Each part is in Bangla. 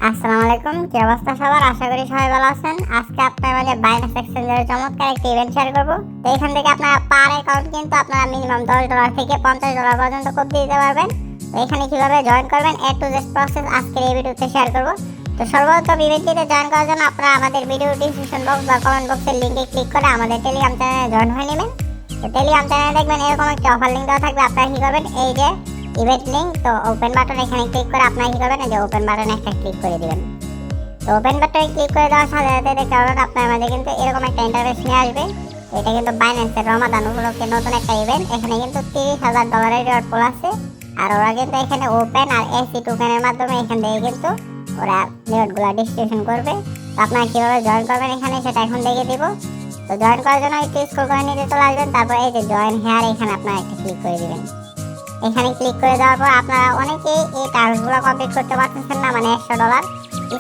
আসসালামু আলাইকুম, কি অবস্থা সবার? আশা করি সবাই ভালো আছেন। আজকে আপনার মাঝে বাইনান্স এক্সচেঞ্জের চমৎকার একটি ইভেন্ট শেয়ার করব। তো এখান থেকে আপনারা পার অ্যাকাউন্ট কিন্তু আপনারা মিনিমাম $10 থেকে $50 পর্যন্ত করতে দিতে পারবেন। তো এখানে কিভাবে জয়েন করবেন এ টু জেড প্রসেস আজকের এই ভিডিওতে শেয়ার করব। তো সর্বপ্রথম ইভেন্টটিতে জয়েন করার জন্য আপনারা আমাদের ভিডিও ডিসক্রিপশন বক্স বা কমেন্ট বক্সের লিংকে ক্লিক করে আমাদের টেলিগ্রাম চ্যানেলে জয়েন হয়ে নেবেন। তো টেলিগ্রাম চ্যানেলে দেখবেন এরকম একটা অফার লিংক দেওয়া থাকবে। আপনারা কি করবেন, এই যে ইভেন্ট লিংক, তো ওপেন বাটন এখানে ক্লিক করে আপনারা কি করবেন, এই যে ওপেন বাটনে একটা ক্লিক করে দিবেন। তো ওপেন বাটনে ক্লিক করে দেওয়ার সাথে সাথে দেখতে পাবেন আপনার মাঝে কিন্তু এরকম একটা ইন্টারফেস নিয়ে আসবে। এটা কিন্তু বাইন্যান্সের রমাদান উপলক্ষে নতুন একটা ইভেন্ট। এখানে কিন্তু $30,000 রিওয়ার্ড পুল আছে। আর ওরা কিন্তু এখানে ওপেন আর এসি টোকেনের মাধ্যমে এখান থেকে কিন্তু ওরা রিওয়ার্ডগুলো ডিস্ট্রিবিউশন করবে। তো আপনারা কীভাবে জয়েন করবেন এখানে সেটা এখন দেখে দিব। তো জয়েন করার জন্য একটু স্ক্রল করে নিতে চলে আসবেন। তারপর এই যে জয়েন হেয়ার এখানে আপনারা একটা ক্লিক করে দিবেন। এখানে ক্লিক করে দেওয়ার পর আপনারা অনেকেই এই টাস্কগুলো কমপ্লিট করতে পারতেছেন না, মানে $100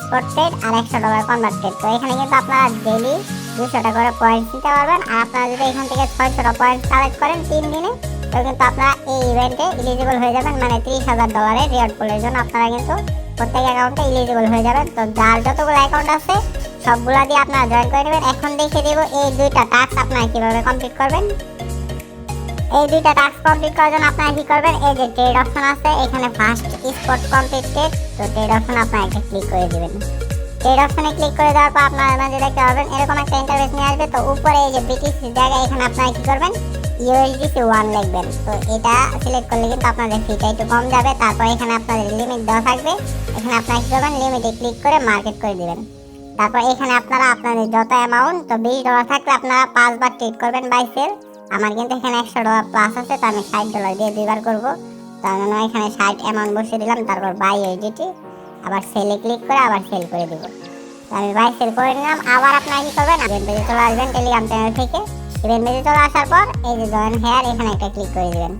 স্পট ট্রেড আর $100 কনভার্টেড। তো এখানে কিন্তু আপনারা ডেইলি 200টা করে পয়েন্ট নিতে পারবেন। আর আপনারা যদি এখান থেকে 600টা পয়েন্ট কালেক্ট করেন 3 দিনে, তো কিন্তু আপনারা এই ইভেন্টে এলিজিবল হয়ে যাবেন। মানে $30,000 রিওয়ার্ড পুলের জন্য আপনারা কিন্তু প্রত্যেক অ্যাকাউন্টে এলিজিবল হয়ে যাবেন। তো যার যতগুলো অ্যাকাউন্ট আছে সবগুলা দিয়ে আপনারা জয়েন করে নেবেন। এখন দেখে দেবো এই দুইটা টাস্ক আপনারা কীভাবে কমপ্লিট করবেন। এই দুইটা টাস্ক কমপ্লিট করার জন্য আপনারা কি করবেন, এই যে ট্রেড অপশন আছে এখানে ফার্স্ট স্পট কমপ্লিটেড, তো ট্রেড অপশন আপনারা একটা ক্লিক করে দিবেন। ট্রেড অপশনে ক্লিক করে দেওয়ার পর আপনারা মাঝে দেখতে পাবেন এরকম একটা ইন্টারফেস নিয়ে আসবে। তো উপরে এই যে বিটিসি জায়গায় এখানে আপনারা কি করবেন, USDC1 লিখবেন। তো এটা সিলেক্ট করলে কিন্তু আপনাদের ফিটা একটু কম যাবে। তারপর এখানে আপনাদের লিমিট দেওয়া থাকবে। এখানে আপনারা কি করবেন, লিমিটে ক্লিক করে মার্কেট করে দিবেন। তারপর এখানে আপনারা আপনাদের যত অ্যামাউন্ট, তো $20 থাকলে আপনারা 5 বার ট্রেড করবেন বাই সেল। আমার কিন্তু এখানে $100 প্লাস আছে, তো আমি $60 দিয়ে 2 বার করবো। তার জন্য এখানে 60 অ্যামাউন্ট বসিয়ে দিলাম। তারপর বাই USDT, আবার সেলে ক্লিক করে আবার সেল করে দিব। তো আমি বাই সেল করে নিলাম। আবার আপনারা কি করবেন, ইভেন্ট পেজে চলে আসবেন টেলিগ্রাম চ্যানেল থেকে। ইভেন্ট পেজে চলে আসার পর এই যে জয়েন হেয়ার এখানে একটা ক্লিক করে দিবেন।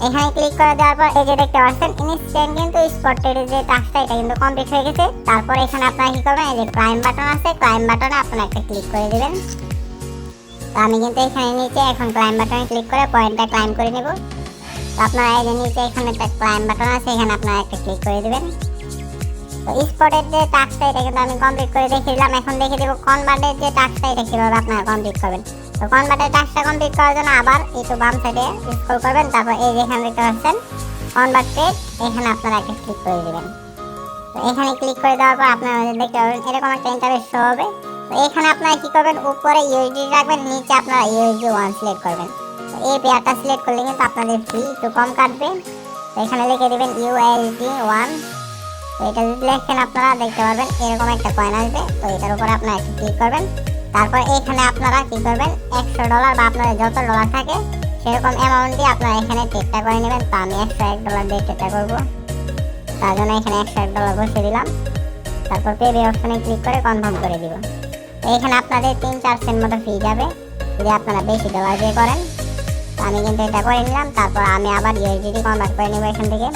এখানে ক্লিক করে দেওয়ার পর এই যে দেখতে পাচ্ছেন ইনস্ট্যান্ট কিন্তু স্পট ট্রেডের যে টাস্কটা এটা কিন্তু কমপ্লিট হয়ে গেছে। তারপর এখানে আপনারা কি করবেন, এই যে ক্লাইম বাটন আছে, ক্লাইম বাটনে আপনারা একটা ক্লিক করে দিবেন। তো আমি কিন্তু এখানে নিচে এখন ক্লাইম বাটনে ক্লিক করে পয়েন্টটা ক্লাইম করে নেব। তো আপনারা এই যে নিচে এখানে একটা ক্লাইম বাটন আছে, এখানে আপনারা একটা ক্লিক করে দিবেন। তো স্পটের যে টাস্কটা এটা কিন্তু আমি কমপ্লিট করে দেখিয়ে দিলাম। এখন দেখে দেবো কনভার্টের যে টাস্কটা এটা কীভাবে আপনারা কমপ্লিট করবেন। তো কনভার্টের টাস্কটা কমপ্লিট করার জন্য আবার একটু বাম সাইডে স্ক্রল করবেন। তারপর এই যে এখানে দেখতে পাচ্ছেন কনভার্টেড, এখানে আপনারা একটা ক্লিক করে দেবেন। তো এখানে ক্লিক করে দেওয়ার পর আপনারা দেখতে পাবেন এরকম একটা ইন্টারফেস শো হবে। তো এখানে আপনারা কি করবেন, উপরে USD রাখবেন, নিচে আপনারা USD1 সিলেক্ট করবেন। তো এই পেয়ারটা সিলেক্ট করলে কিন্তু আপনাদের ফি একটু কম কাটবে। তো এখানে লিখে দেবেন USD1। তো এটা যদি লেখেন আপনারা দেখতে পারবেন এরকম একটা কয়েন আসবে। তো এটার উপরে আপনারা একটা ক্লিক করবেন। তারপর এখানে আপনারা কি করবেন, $100 বা আপনাদের যত ডলার থাকে সেরকম অ্যামাউন্ট দিয়ে আপনারা এখানে ট্রেডটা করে নেবেন। তো আমি $101 দিয়ে ট্রেডটা করবো, তার জন্য এখানে $101 বসিয়ে দিলাম। তারপর পে অপশনে ক্লিক করে কনফার্ম করে দিব। তো এখানে আপনাদের 3-4 সেন্ট মতো ফি যাবে যদি আপনারা বেশি ডলার দিয়ে করেন। তো আমি কিন্তু এটা করে নিলাম। তারপর আমি আবার USDT কনভার্ট করে নেব এখান থেকে।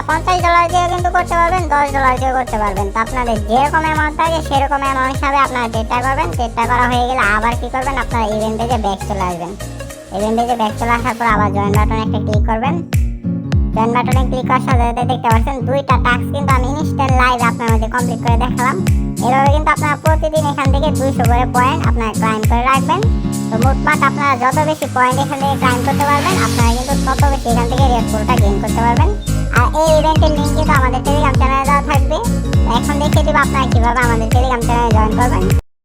$50 দিয়ে কিন্তু করতে পারবেন, $10 দিয়ে করতে পারবেন। তো আপনাদের যেরকম অ্যামাউন্ট থাকে সেরকম অ্যামাউন্ট হিসাবে আপনারা ট্রেডটা করবেন। ট্রেডটা করা হয়ে গেলে আবার কি করবেন, আপনারা ইভেন্ট পেজে ব্যাক চলে আসবেন। ইভেন্ট পেজে ব্যাক চলে আসার পর আবার জয়েন বাটনে একটা ক্লিক করবেন। জয়েন বাটনে ক্লিক করার সাথে সাথে দেখতে পাচ্ছেন দুইটা টাস্ক কিন্তু আমি ইনস্ট্যান্ট লাইভ আপনার মধ্যে কমপ্লিট করে দেখালাম। এভাবে কিন্তু আপনারা প্রতিদিন এখান থেকে 200 করে পয়েন্ট আপনারা ক্লাইম করে রাখবেন। তো মোটমাট আপনারা যত বেশি পয়েন্ট এখান থেকে ক্লাইম করতে পারবেন আপনারা কিন্তু তত বেশি এখান থেকে রেট পুলটা গেইন করতে পারবেন। আর এই ইভেন্টের লিঙ্ক কিন্তু আমাদের টেলিগ্রাম চ্যানেলে দেওয়া থাকবে। এখন দেখিয়ে দেবো আপনারা কীভাবে আমাদের টেলিগ্রাম চ্যানেলে জয়েন করবেন।